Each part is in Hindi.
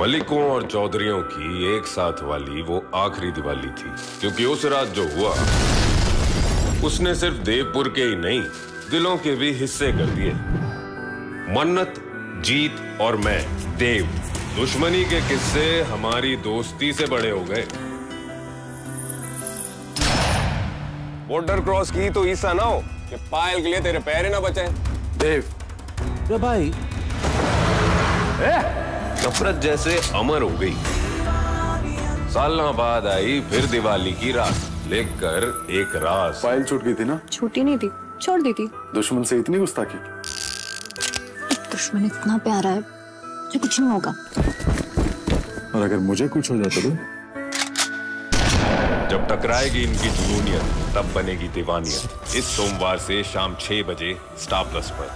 मलिकों और चौधरियों की एक साथ वाली वो आखिरी दिवाली थी, क्योंकि उस रात जो हुआ उसने सिर्फ देवपुर के ही नहीं, दिलों के भी हिस्से कर दिए। मन्नत, जीत और मैं, देव, दुश्मनी के किस्से हमारी दोस्ती से बड़े हो गए। बॉर्डर क्रॉस की तो ईसा ना हो कि पायल के लिए तेरे पैर ही ना बचे। देव, रे भाई, नफरत जैसे अमर हो गई। सालों बाद आई फिर दिवाली की रात, लेकर एक राज। पायल छूट गई थी ना? छूटी नहीं थी, छोड़ दी थी। दुश्मन से इतनी गुस्ताखी? दुश्मन इतना प्यारा है जो कुछ नहीं होगा। और अगर मुझे कुछ हो जाता तो? जब टकराएगी इनकी जुनूनियत, तब बनेगी दीवानियत। इस सोमवार से शाम 6 बजे स्टार प्लस पर।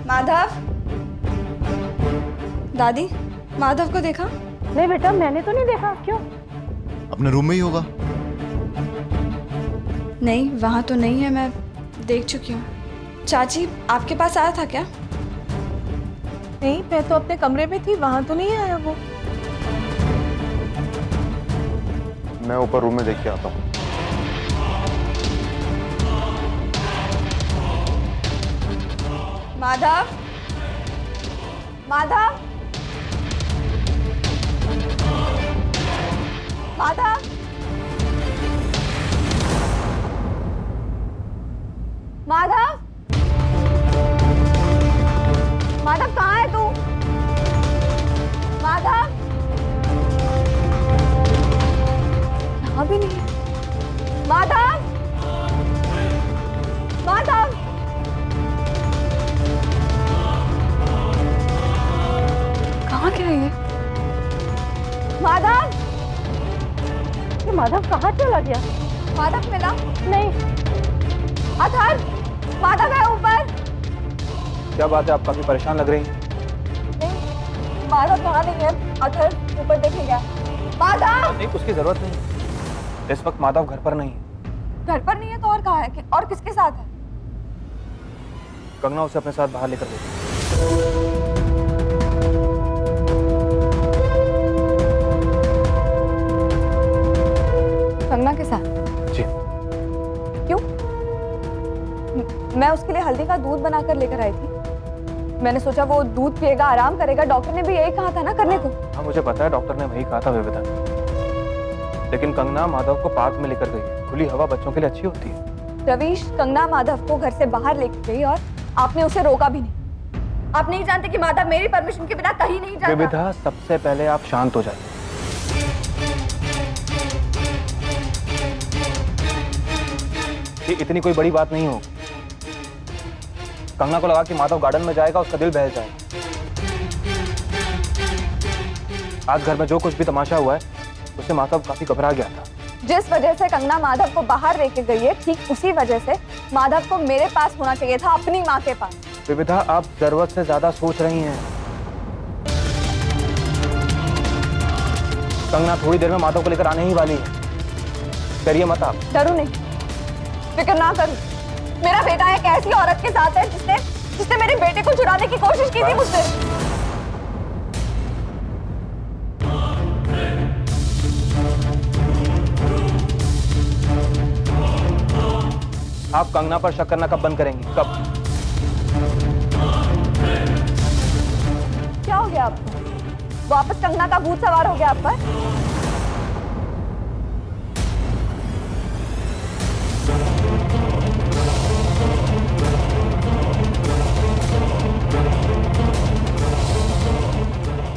माधव, दादी, माधव को देखा? नहीं बेटा, मैंने तो नहीं देखा। क्यों? अपने रूम में ही होगा। नहीं, वहां तो नहीं है, मैं देख चुकी हूँ। चाची, आपके पास आया था क्या? नहीं, मैं तो अपने कमरे में थी, वहां तो नहीं आया वो। मैं ऊपर रूम में देख के आता हूँ। माधव, माधव, माधव, माधव, माधव कहाँ है तू? माधव, यहाँ भी नहीं। माधव, माधव, कहाँ गया ये? माधव, ये माधव कहाँ चला गया? माधव मिला? नहीं। अथर, माधव है ऊपर। क्या बात है, आप काफी परेशान लग रही हैं। नहीं, माधव वहाँ नहीं है। अथर ऊपर देखेगा। माधव! नहीं, उसकी जरूरत नहीं। इस वक्त माधव घर पर नहीं है। घर पर नहीं है तो और कहाँ है? और किसके साथ है? कंगना उसे अपने साथ बाहर लेकर गई। कंगना के साथ? जी। क्यों? मैं उसके लिए हल्दी का दूध बनाकर लेकर आई थी। मैंने सोचा वो दूध पिएगा, आराम करेगा। डॉक्टर ने भी यही कहा था ना करने को। हाँ, मुझे पता है, डॉक्टर ने वही कहा था विविधा। लेकिन कंगना माधव को पार्क में लेकर गई। खुली हवा बच्चों के लिए अच्छी होती है। रवीश, कंगना माधव को घर से बाहर लेकर गई और आपने उसे रोका भी नहीं। आप नहीं जानते कि माधव मेरी परमिशन के बिना कहीं नहीं जाता। विविधा, सबसे पहले आप शांत हो जाइए। ये इतनी कोई बड़ी बात नहीं होगी। कंगना को लगा कि माधव गार्डन में जाएगा, उसका दिल बहल जाएगा। आज घर में जो कुछ भी तमाशा हुआ है, उससे माधव काफी घबरा गया था। जिस वजह से कंगना माधव को बाहर लेके गई है, ठीक उसी वजह से माधव को मेरे पास होना चाहिए था, अपनी माँ के पास। विविधा, आप जरूरत से ज्यादा सोच रही हैं। कंगना थोड़ी देर में माधव को लेकर आने ही वाली है। डरिए मत आप। डरू नहीं, फिक्र ना करूं। मेरा बेटा एक ऐसी औरत के साथ है जिसने मेरे बेटे को चुराने की कोशिश की थी मुझसे। आप कंगना पर शक करना कब बंद करेंगी? कब? क्या हो गया आपको? वापस कंगना का भूत सवार हो गया आप पर?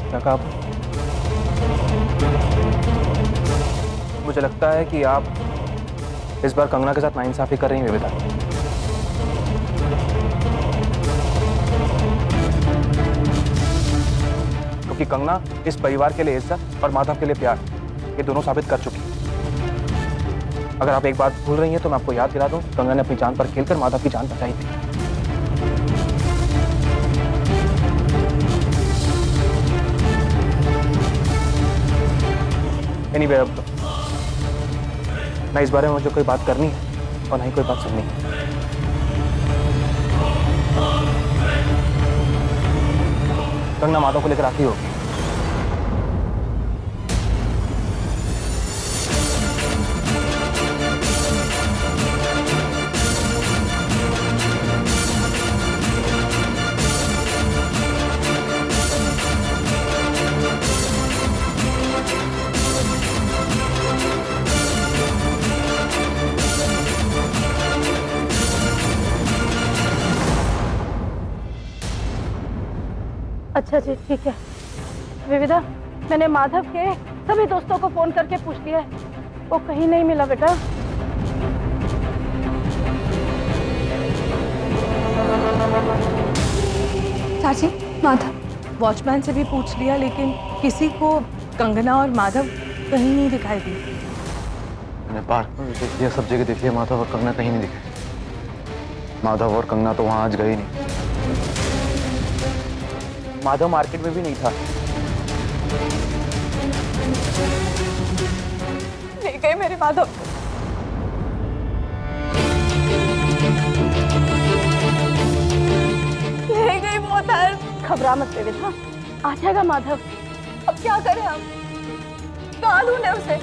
क्या कहा? मुझे लगता है कि आप इस बार कंगना के साथ नाइंसाफी कर रही हैं विविधा। क्योंकि कंगना इस परिवार के लिए इज्जत और माधव के लिए प्यार, ये दोनों साबित कर चुकी है। अगर आप एक बात भूल रही हैं तो मैं आपको याद दिला दूं, कंगना ने अपनी जान पर खेलकर माधव की जान बचाई थी। एनीवे, अब ना इस बारे में मुझे कोई बात करनी है और ना ही कोई बात सुननी है। कंगना माधव को लेकर आती होगी। अच्छा जी, ठीक है। विविधा, मैंने माधव के सभी दोस्तों को फोन करके पूछ लिया है, वो कहीं नहीं मिला बेटा। चाची, माधव। वॉचमैन से भी पूछ लिया, लेकिन किसी को कंगना और माधव कहीं नहीं दिखाई दी। मैंने पार्क में देख लिया, सब जगह देख लिया, माधव और कंगना कहीं नहीं दिखे। माधव और कंगना तो वहां आज गए नहीं। माधव मार्केट में भी नहीं था। ले गए मेरे माधव। ले गई वो उधर। घबरा मत विविधा, आ जाएगा माधव। अब क्या करें हम? कहाँ ढूंढे उसे?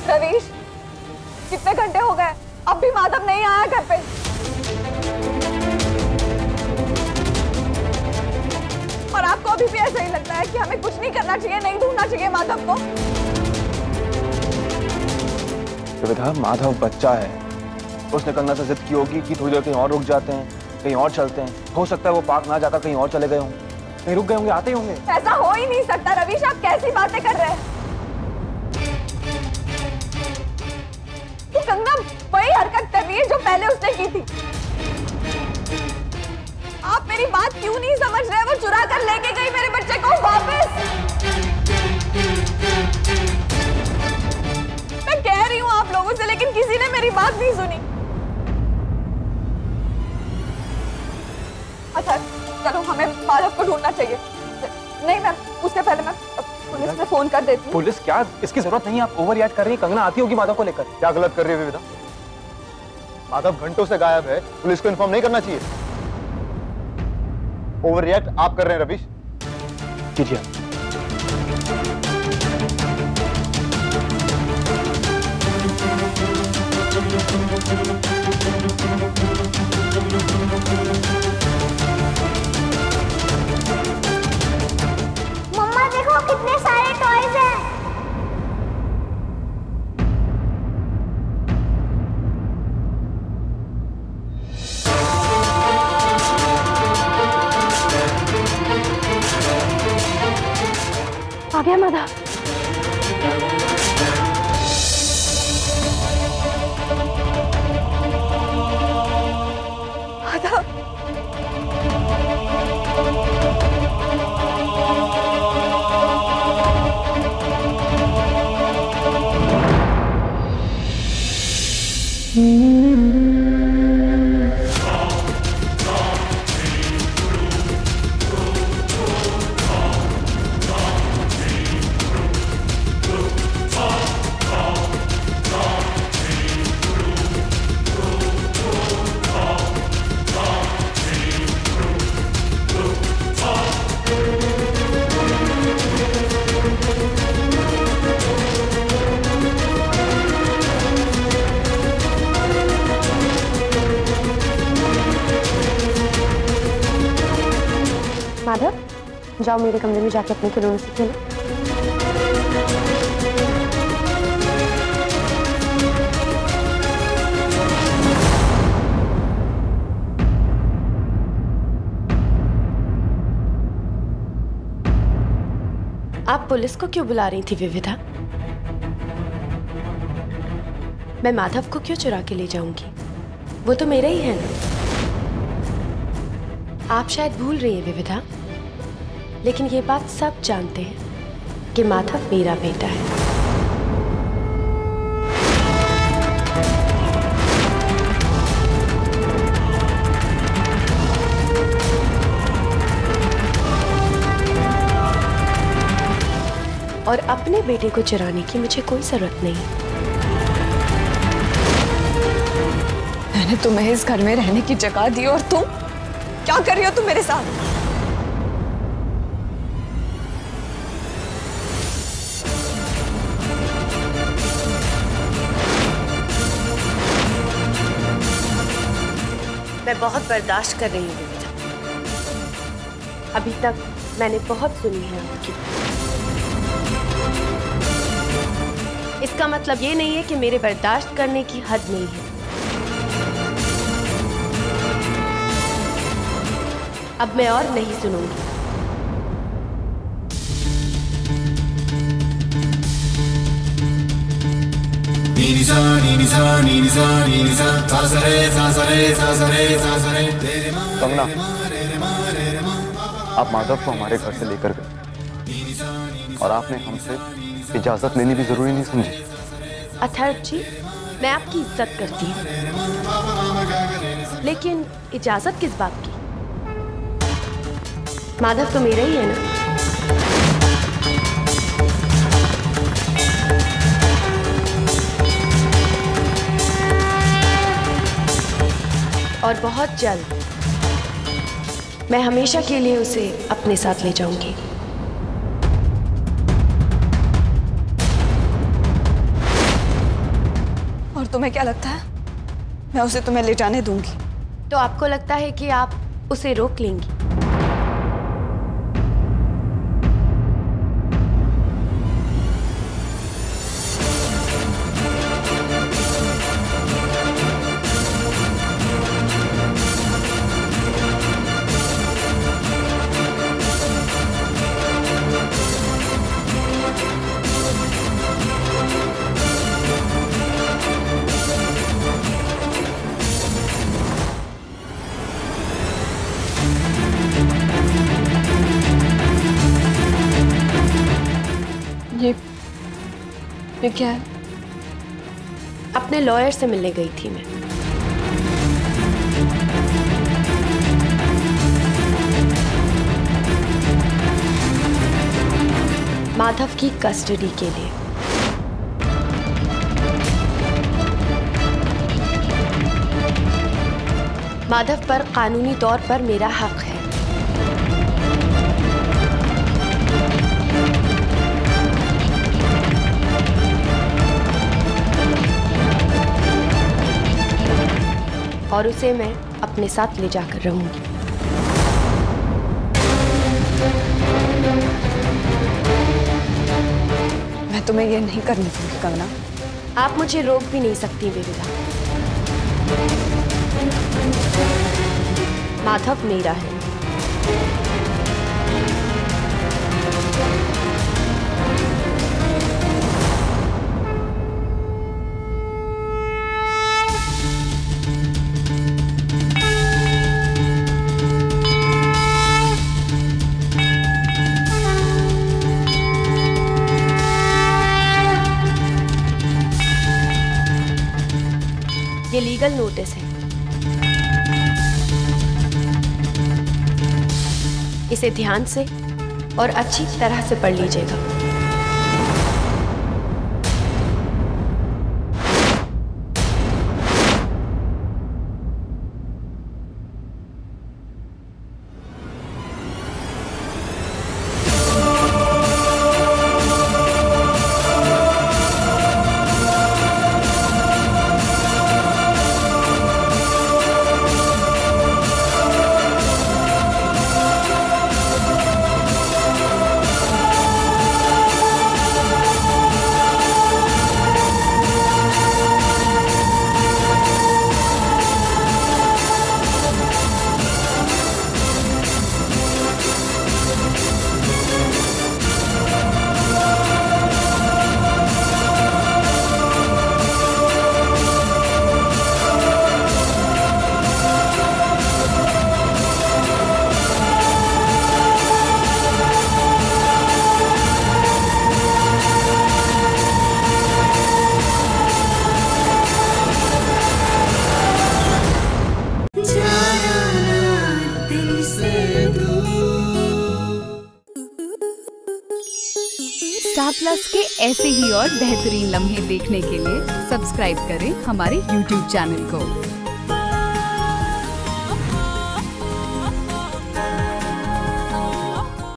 रवीश, कितने घंटे हो गए, अब भी माधव नहीं आया घर पे। और आपको अभी भी ऐसा ही लगता है कि हमें कुछ नहीं करना चाहिए, नहीं ढूंढना चाहिए माधव को? विविधा, माधव बच्चा है। उसने कंगना से जिद की होगी कि थोड़ी देर कहीं और रुक जाते हैं, कहीं और चलते हैं। हो सकता है वो पार्क ना जाकर कहीं और चले गए हों, कहीं रुक गए होंगे, आते ही होंगे। ऐसा हो ही नहीं सकता रवीश, आप कैसी बातें कर रहे हैं? कंगना वही हरकत कर रही है जो पहले उसने की थी। आप मेरी बात क्यों नहीं समझ रहे? वो चुरा कर लेके गई मेरे बच्चे को वापस। मैं कह रही हूँ आप लोगों से, लेकिन किसी ने मेरी बात नहीं सुनी। अच्छा चलो, हमें माधव को ढूंढना चाहिए। नहीं मैम, उससे पहले मैं पुलिस में फोन कर देती हूँ। पुलिस क्या? इसकी जरूरत नहीं है, आप ओवर रिएक्ट कर रही हैं। कंगना आती होगी माधव को लेकर। क्या गलत कर रही है विविधा? माधव घंटों से गायब है, पुलिस को इन्फॉर्म नहीं करना चाहिए। ओवर रिएक्ट आप कर रहे हैं रवीश। कीजिए। मम्मा देखो कितने सारे टॉयज हैं। आ गया माधव। माधव, जाओ मेरे कमरे में जाके अपने खिलौनों से खेलो। आप पुलिस को क्यों बुला रही थी विविधा? मैं माधव को क्यों चुरा के ले जाऊंगी? वो तो मेरा ही है ना। आप शायद भूल रही हैं विविधा, लेकिन ये बात सब जानते हैं कि माधव मेरा बेटा है। और अपने बेटे को चुराने की मुझे कोई जरूरत नहीं। मैंने तुम्हें इस घर में रहने की जगह दी और तुम क्या कर रही हो तुम मेरे साथ? मैं बहुत बर्दाश्त कर रही हूँ विविधा। अभी तक मैंने बहुत सुनी है आपकी। इसका मतलब ये नहीं है कि मेरे बर्दाश्त करने की हद नहीं है। अब मैं और नहीं सुनूंगी। कंगना, आप माधव को हमारे घर से लेकर गए और आपने हमसे इजाजत लेनी भी जरूरी नहीं समझी। अथर्व जी, मैं आपकी इज्जत करती हूँ, लेकिन इजाजत किस बात की? माधव तो मेरा ही है ना। और बहुत जल्द मैं हमेशा के लिए उसे अपने साथ ले जाऊंगी। और तुम्हें क्या लगता है मैं उसे तुम्हें ले जाने दूंगी? तो आपको लगता है कि आप उसे रोक लेंगी? ये क्या है? अपने लॉयर से मिलने गई थी मैं। माधव की कस्टडी के लिए। माधव पर कानूनी तौर पर मेरा हक है। और उसे मैं अपने साथ ले जाकर रहूंगी। मैं तुम्हें ये नहीं करने दूंगी कंगना। आप मुझे रोक भी नहीं सकती विविधा। माधव मेरा है। ये लीगल नोटिस है। इसे ध्यान से और अच्छी तरह से पढ़ लीजिएगा। स्टार प्लस के ऐसे ही और बेहतरीन लम्हे देखने के लिए सब्सक्राइब करें हमारे YouTube चैनल को।